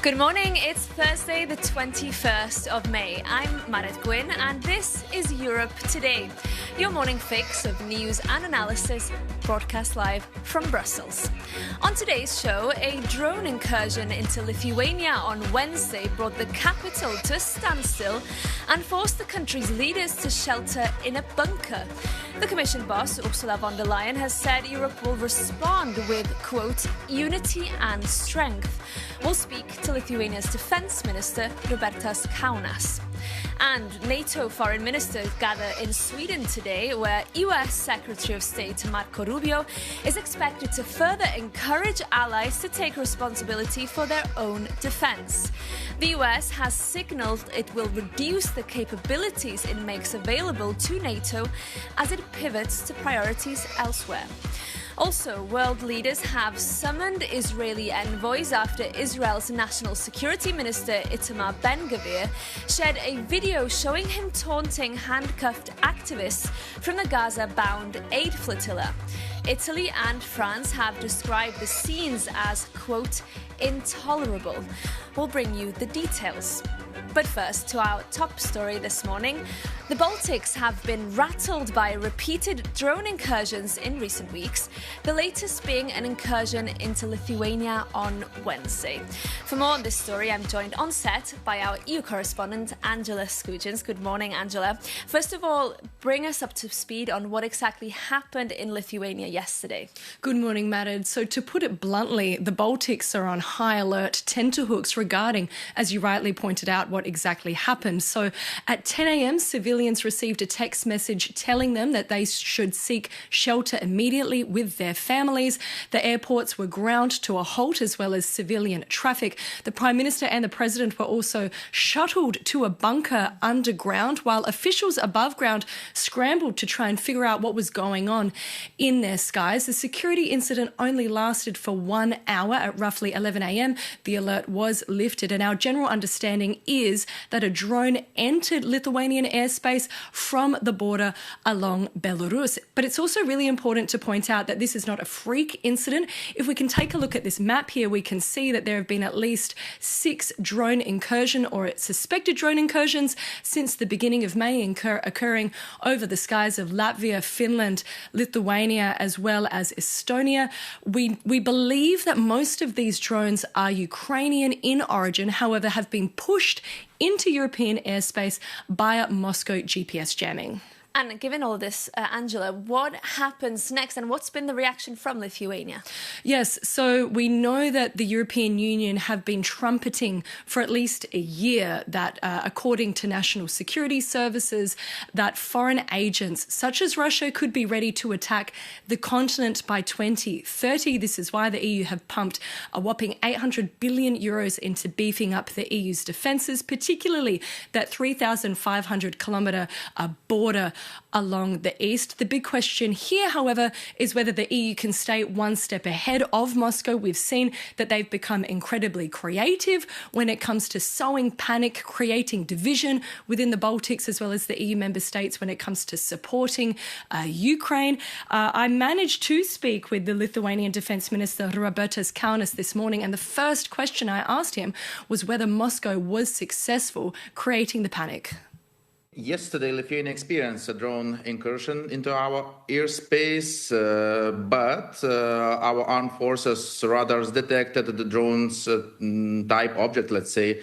Good morning, it's Thursday the 21st of May. I'm Marit Gwyn and this is Europe Today, your morning fix of news and analysis broadcast live from Brussels. On today's show, a drone incursion into Lithuania on Wednesday brought the capital to a standstill and forced the country's leaders to shelter in a bunker. The Commission boss, Ursula von der Leyen, has said Europe will respond with, quote, unity and strength. We'll speak to Lithuania's Defensa Minister, Robertas Kaunas. And NATO foreign ministers gather in Sweden today, where US Secretary of State Marco Rubio is expected to further encourage allies to take responsibility for their own defense. The US has signaled it will reduce the capabilities it makes available to NATO as it pivots to priorities elsewhere. Also, world leaders have summoned Israeli envoys after Israel's National Security Minister Itamar Ben-Gvir shared a video showing him taunting handcuffed activists from the Gaza-bound aid flotilla. Italy and France have described the scenes as, quote, intolerable. We'll bring you the details. But first, to our top story this morning. The Baltics have been rattled by repeated drone incursions in recent weeks, the latest being an incursion into Lithuania on Wednesday. For more on this story, I'm joined on set by our EU correspondent, Angela Skujins. Good morning, Angela. First of all, bring us up to speed on what exactly happened in Lithuania yesterday. Good morning, Marid. So to put it bluntly, the Baltics are on high alert tenterhooks regarding, as you rightly pointed out, what exactly happened. So at 10 a.m, civilians received a text message telling them that they should seek shelter immediately with their families. The airports were ground to a halt, as well as civilian traffic. The Prime Minister and the President were also shuttled to a bunker underground, while officials above ground scrambled to try and figure out what was going on in their skies. The security incident only lasted for 1 hour. At roughly 11 a.m, the alert was lifted, and our general understanding is that a drone entered Lithuanian airspace from the border along Belarus. But it's also really important to point out that this is not a freak incident. If we can take a look at this map here, we can see that there have been at least 6 drone incursion or suspected drone incursions since the beginning of May, occurring over the skies of Latvia, Finland, Lithuania, as well as Estonia. We believe that most of these drones are Ukrainian in origin, however, have been pushed into European airspace by Moscow GPS jamming. And given all this, Angela, what happens next and what's been the reaction from Lithuania? Yes, so we know that the European Union have been trumpeting for at least a year that, according to national security services, that foreign agents such as Russia could be ready to attack the continent by 2030. This is why the EU have pumped a whopping 800 billion euros into beefing up the EU's defences, particularly that 3,500 kilometre border along the east. The big question here, however, is whether the EU can stay one step ahead of Moscow. We've seen that they've become incredibly creative when it comes to sowing panic, creating division within the Baltics, as well as the EU member states when it comes to supporting Ukraine. I managed to speak with the Lithuanian Defense Minister, Robertas Kaunas, this morning, and the first question I asked him was whether Moscow was successful creating the panic. Yesterday, Lithuania experienced a drone incursion into our airspace, but our armed forces radars detected the drone's type object, let's say,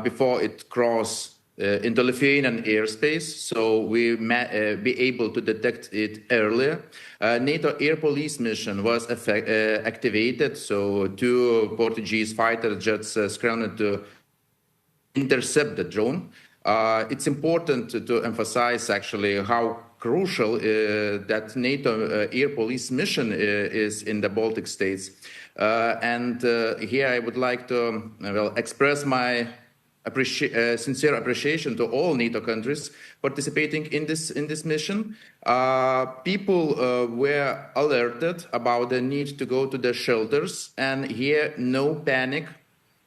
before it crossed into Lithuanian airspace, so we be able to detect it earlier. NATO air police mission was activated, so 2 Portuguese fighter jets scrambled to intercept the drone. It's important to emphasize actually how crucial that NATO air police mission is in the Baltic states. And here I would like to express my sincere appreciation to all NATO countries participating in this mission. People were alerted about the need to go to the shelters, and here no panic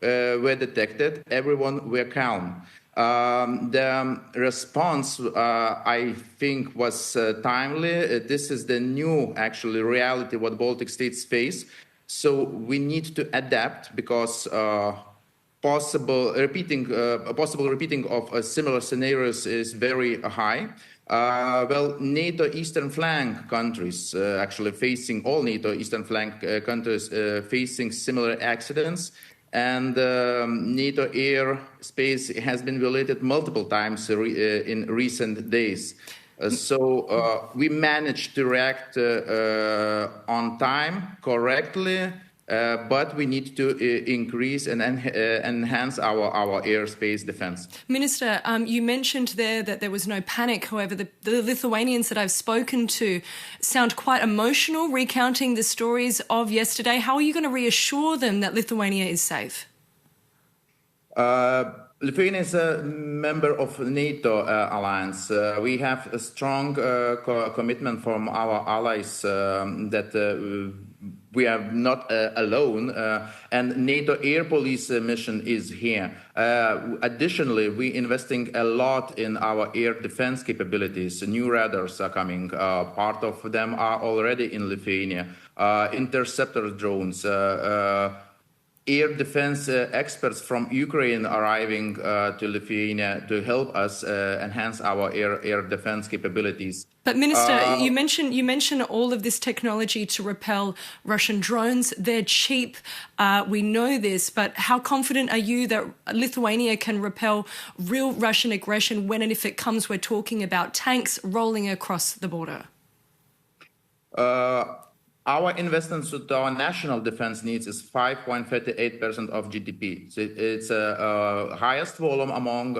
were detected. Everyone were calm. The response, I think, was timely. This is the new, actually, reality what Baltic states face. So we need to adapt because possible repeating of similar scenarios is very high. NATO eastern flank countries, actually facing all NATO eastern flank countries facing similar accidents. And NATO airspace has been violated multiple times in recent days. So we managed to react on time, correctly, but we need to increase and enhance our airspace defense. Minister, you mentioned there that there was no panic. However, the Lithuanians that I've spoken to sound quite emotional, recounting the stories of yesterday. How are you going to reassure them that Lithuania is safe? Lithuania is a member of NATO alliance. We have a strong commitment from our allies that we are not alone, and NATO air police mission is here. Additionally, we're investing a lot in our air defense capabilities. New radars are coming. Part of them are already in Lithuania. Interceptor drones. Air defense experts from Ukraine arriving to Lithuania to help us enhance our air defense capabilities. But Minister, you mentioned all of this technology to repel Russian drones. They're cheap. We know this, but how confident are you that Lithuania can repel real Russian aggression when and if it comes, we're talking about tanks rolling across the border? Our investments to our national defense needs is 5.38% of GDP. So it's the highest volume among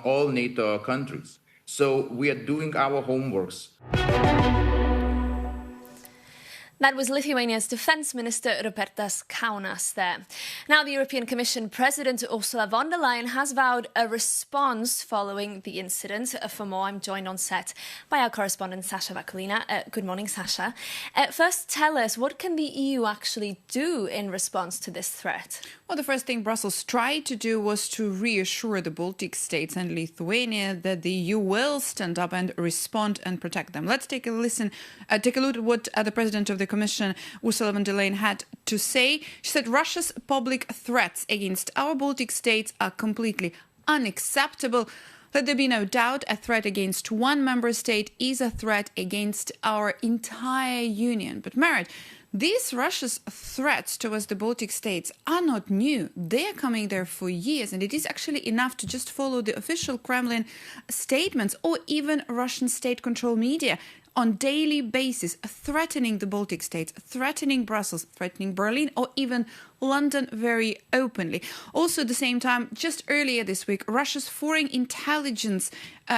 all NATO countries. So we are doing our homeworks. That was Lithuania's Defense Minister Robertas Kaunas there. Now, the European Commission President Ursula von der Leyen has vowed a response following the incident. For more, I'm joined on set by our correspondent, Sasha Vakulina. Good morning, Sasha. First, tell us, what can the EU actually do in response to this threat? Well, the first thing Brussels tried to do was to reassure the Baltic states and Lithuania that the EU will stand up and respond and protect them. Let's take a look at what the President of the Commission, Ursula von der Leyen, had to say. She said Russia's public threats against our Baltic states are completely unacceptable. Let there be no doubt, a threat against one member state is a threat against our entire union. But Marit, these Russia's threats towards the Baltic states are not new. They are coming there for years, and it is actually enough to just follow the official Kremlin statements or even Russian state-controlled media on daily basis, threatening the Baltic states, threatening Brussels, threatening Berlin, or even London very openly. Also, at the same time, just earlier this week, Russia's foreign intelligence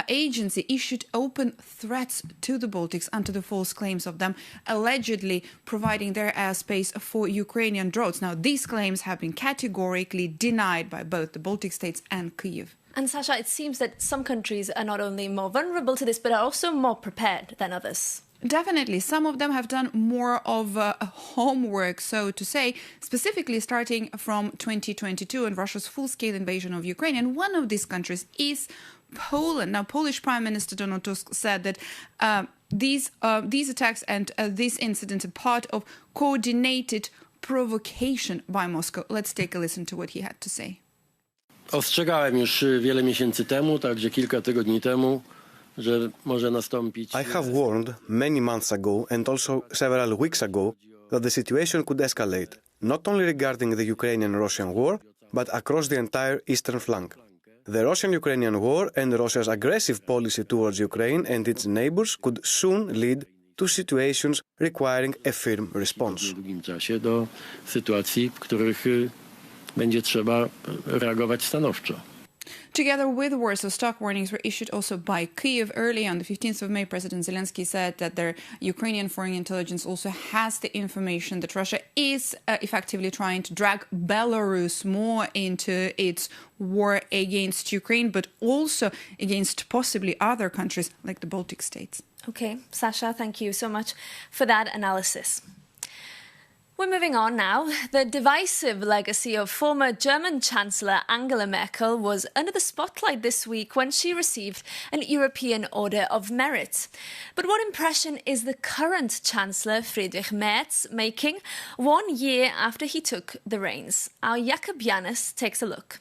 agency issued open threats to the Baltics under the false claims of them allegedly providing their airspace for Ukrainian drones. Now, these claims have been categorically denied by both the Baltic states and Kyiv. And Sasha, it seems that some countries are not only more vulnerable to this, but are also more prepared than others. Definitely. Some of them have done more of homework, so to say, specifically starting from 2022 and Russia's full-scale invasion of Ukraine. And one of these countries is Poland. Now, Polish Prime Minister Donald Tusk said that these attacks and this incident are part of coordinated provocation by Moscow. Let's take a listen to what he had to say. Ostrzegałem już wiele miesięcy temu, także kilka tygodni temu, że może nastąpić. I have warned many months ago and also several weeks ago that the situation could escalate, not only regarding the Ukrainian-Russian war, but across the entire eastern flank. The Russian-Ukrainian war and Russia's aggressive policy towards Ukraine and its neighbors could soon lead to situations requiring a firm response. W długim czasie do sytuacji, w których będzie trzeba reagować stanowczo. Together with Warsaw, stock warnings were issued also by Kyiv. Early on the 15th of May, President Zelensky said that their Ukrainian foreign intelligence also has the information that Russia is effectively trying to drag Belarus more into its war against Ukraine, but also against possibly other countries like the Baltic states. Okay, Sasha, thank you so much for that analysis. We're moving on now. The divisive legacy of former German Chancellor Angela Merkel was under the spotlight this week when she received an European Order of Merit. But what impression is the current Chancellor Friedrich Merz making 1 year after he took the reins? Our Jakob Janis takes a look.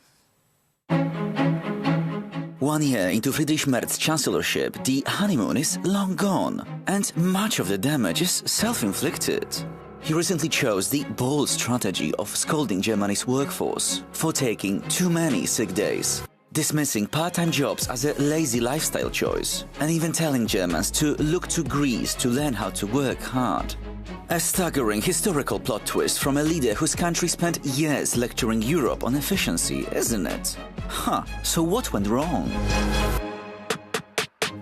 1 year into Friedrich Merz's chancellorship, the honeymoon is long gone, and much of the damage is self-inflicted. He recently chose the bold strategy of scolding Germany's workforce for taking too many sick days, dismissing part-time jobs as a lazy lifestyle choice, and even telling Germans to look to Greece to learn how to work hard. A staggering historical plot twist from a leader whose country spent years lecturing Europe on efficiency, isn't it? So what went wrong?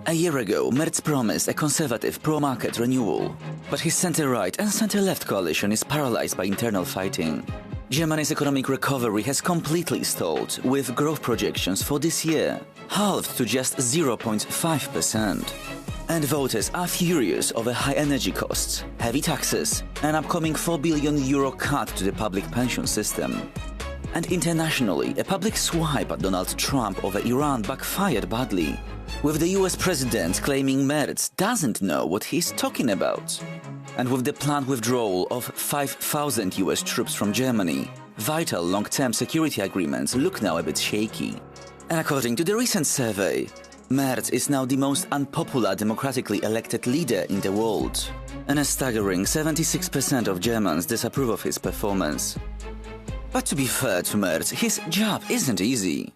A year ago, Merz promised a conservative pro-market renewal, but his centre-right and centre-left coalition is paralysed by internal fighting. Germany's economic recovery has completely stalled, with growth projections for this year halved to just 0.5%. And voters are furious over high energy costs, heavy taxes, an upcoming €4 billion cut to the public pension system. And internationally, a public swipe at Donald Trump over Iran backfired badly, with the US president claiming Merz doesn't know what he's talking about. And with the planned withdrawal of 5,000 US troops from Germany, vital long-term security agreements look now a bit shaky. And according to the recent survey, Merz is now the most unpopular democratically elected leader in the world, and a staggering 76% of Germans disapprove of his performance. But to be fair to Merz, his job isn't easy.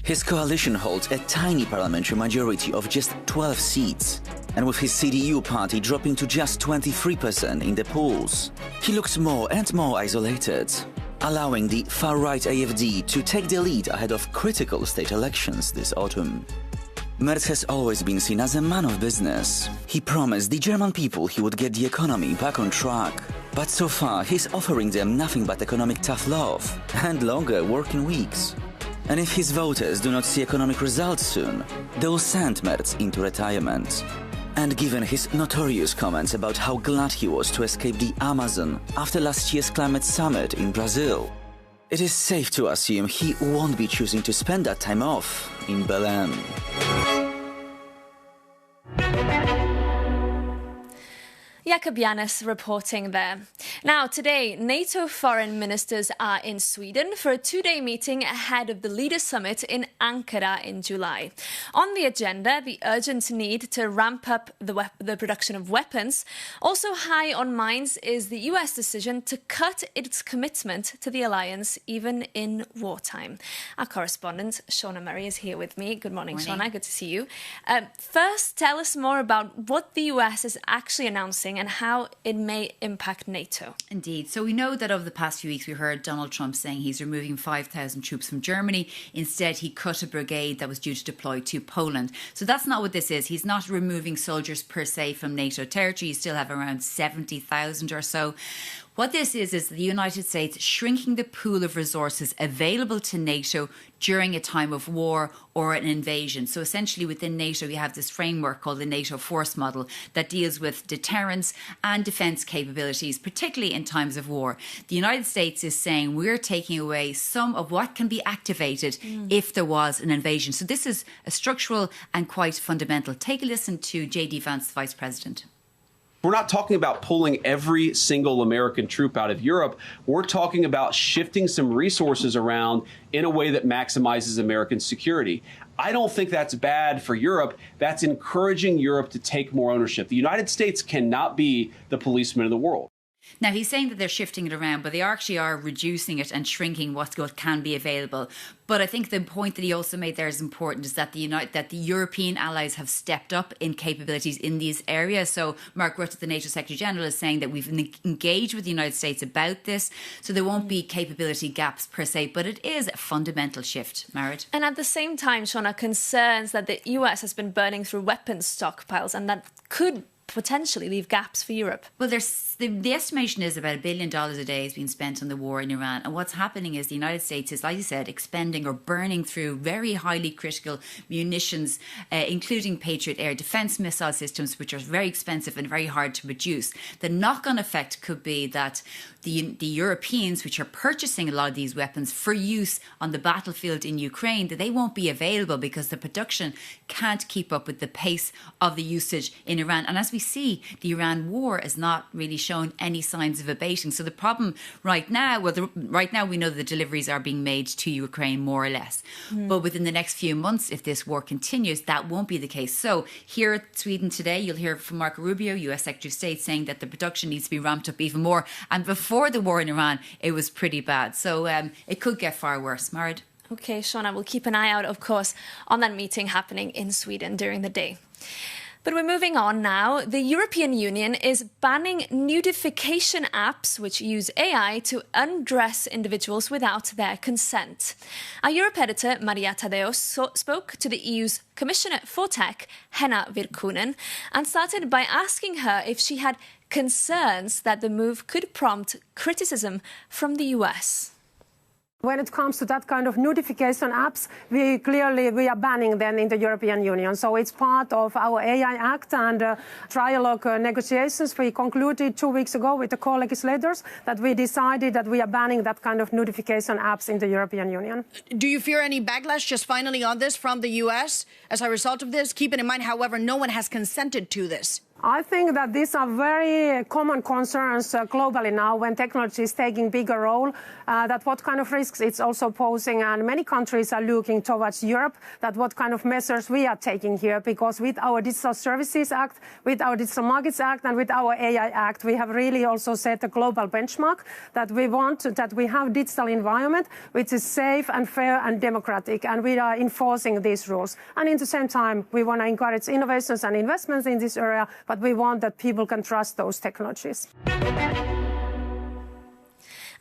His coalition holds a tiny parliamentary majority of just 12 seats, and with his CDU party dropping to just 23% in the polls, he looks more and more isolated, allowing the far-right AfD to take the lead ahead of critical state elections this autumn. Merz has always been seen as a man of business. He promised the German people he would get the economy back on track. But so far, he's offering them nothing but economic tough love and longer working weeks. And if his voters do not see economic results soon, they will send Merz into retirement. And given his notorious comments about how glad he was to escape the Amazon after last year's climate summit in Brazil, it is safe to assume he won't be choosing to spend that time off in Berlin. Jakob Janis reporting there. Now, today, NATO foreign ministers are in Sweden for a 2-day meeting ahead of the Leaders' Summit in Ankara in July. On the agenda, the urgent need to ramp up the production of weapons. Also high on minds is the US decision to cut its commitment to the alliance, even in wartime. Our correspondent, Shauna Murray, is here with me. Good morning, Shauna. Good to see you. First, tell us more about what the US is actually announcing and how it may impact NATO. Indeed. So we know that over the past few weeks we heard Donald Trump saying he's removing 5,000 troops from Germany. Instead, he cut a brigade that was due to deploy to Poland. So that's not what this is. He's not removing soldiers per se from NATO territory. You still have around 70,000 or so. What this is the United States shrinking the pool of resources available to NATO during a time of war or an invasion. So essentially within NATO, we have this framework called the NATO force model that deals with deterrence and defence capabilities, particularly in times of war. The United States is saying we're taking away some of what can be activated if there was an invasion. So this is a structural and quite fundamental. Take a listen to J.D. Vance, the Vice President. We're not talking about pulling every single American troop out of Europe. We're talking about shifting some resources around in a way that maximizes American security. I don't think that's bad for Europe. That's encouraging Europe to take more ownership. The United States cannot be the policeman of the world. Now, he's saying that they're shifting it around, but they actually are reducing it and shrinking what can be available. But I think the point that he also made there is important, is that the European allies have stepped up in capabilities in these areas. So Mark Rutte, the NATO Secretary General, is saying that we've engaged with the United States about this, so there won't be capability gaps per se, but it is a fundamental shift, Marit. And at the same time, Shauna, concerns that the US has been burning through weapons stockpiles and that could potentially leave gaps for Europe? Well, the estimation is about $1 billion a day is being spent on the war in Iran. And what's happening is the United States is, like you said, expending or burning through very highly critical munitions, including Patriot air defense missile systems, which are very expensive and very hard to produce. The knock-on effect could be that the Europeans, which are purchasing a lot of these weapons for use on the battlefield in Ukraine, that they won't be available because the production can't keep up with the pace of the usage in Iran. And as we see, the Iran war is not really shown any signs of abating. So the problem right now, right now we know the deliveries are being made to Ukraine more or less. But within the next few months, if this war continues, that won't be the case. So here at Sweden today, you'll hear from Marco Rubio, US Secretary of State, saying that the production needs to be ramped up even more. And before the war in Iran, it was pretty bad. So it could get far worse. Marid? Okay, Shauna, we'll keep an eye out, of course, on that meeting happening in Sweden during the day. But we're moving on now. The European Union is banning nudification apps which use AI to undress individuals without their consent. Our Europe editor, Maria Tadeo, spoke to the EU's Commissioner for Tech, Henna Virkkunen, and started by asking her if she had concerns that the move could prompt criticism from the US. When it comes to that kind of notification apps, we are banning them in the European Union. So it's part of our AI Act and trialogue negotiations. We concluded 2 weeks ago with the co-legislators that we decided that we are banning that kind of notification apps in the European Union. Do you fear any backlash just finally on this from the US as a result of this? Keeping in mind, however, no one has consented to this. I think that these are very common concerns globally now when technology is taking bigger role, that what kind of risks it's also posing. And many countries are looking towards Europe, that what kind of measures we are taking here, because with our Digital Services Act, with our Digital Markets Act and with our AI Act, we have really also set a global benchmark that we want that we have digital environment which is safe and fair and democratic, and we are enforcing these rules. And at the same time, we want to encourage innovations and investments in this area, but we want that people can trust those technologies.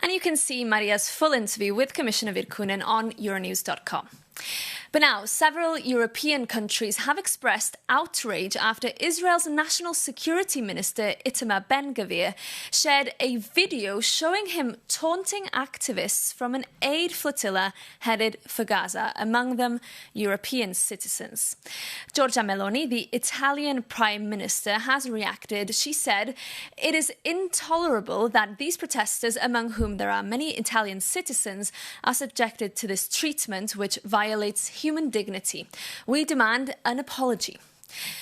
And you can see Maria's full interview with Commissioner Virkkunen on Euronews.com. But now, several European countries have expressed outrage after Israel's National Security Minister Itamar Ben-Gvir shared a video showing him taunting activists from an aid flotilla headed for Gaza, among them European citizens. Giorgia Meloni, the Italian Prime Minister, has reacted. She said, "It is intolerable that these protesters, among whom there are many Italian citizens, are subjected to this treatment which violates human dignity. We demand an apology."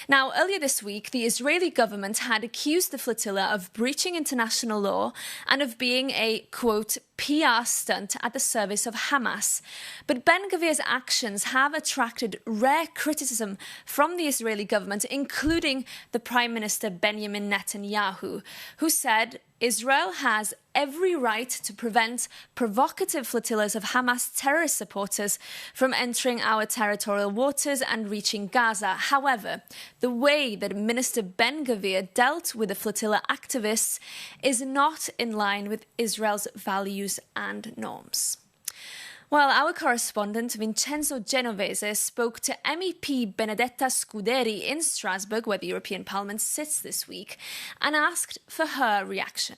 Now, earlier this week, the Israeli government had accused the flotilla of breaching international law and of being a, quote, PR stunt at the service of Hamas. But Ben-Gvir's actions have attracted rare criticism from the Israeli government, including the Prime Minister Benjamin Netanyahu, who said Israel has every right to prevent provocative flotillas of Hamas terrorist supporters from entering our territorial waters and reaching Gaza. However, the way that Minister Ben-Gvir dealt with the flotilla activists is not in line with Israel's values and norms. Well, our correspondent Vincenzo Genovese spoke to MEP Benedetta Scuderi in Strasbourg, where the European Parliament sits this week, and asked for her reaction.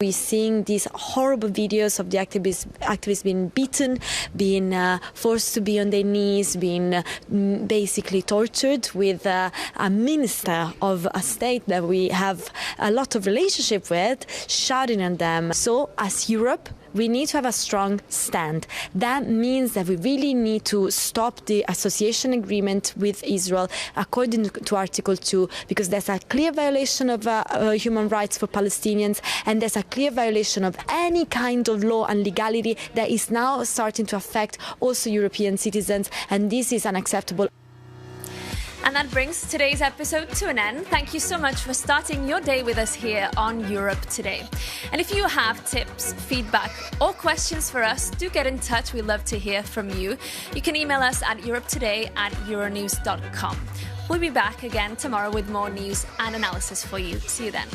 We're seeing these horrible videos of the activists being beaten, being forced to be on their knees, being basically tortured, with a minister of a state that we have a lot of relationship with shouting at them. So as Europe, we need to have a strong stand. That means that we really need to stop the association agreement with Israel according to Article 2, because there's a clear violation of human rights for Palestinians, and there's a clear violation of any kind of law and legality that is now starting to affect also European citizens, and this is unacceptable. And that brings today's episode to an end. Thank you so much for starting your day with us here on Europe Today. And if you have tips, feedback, or questions for us, do get in touch. We'd love to hear from you. You can email us at europetoday@euronews.com. We'll be back again tomorrow with more news and analysis for you. See you then.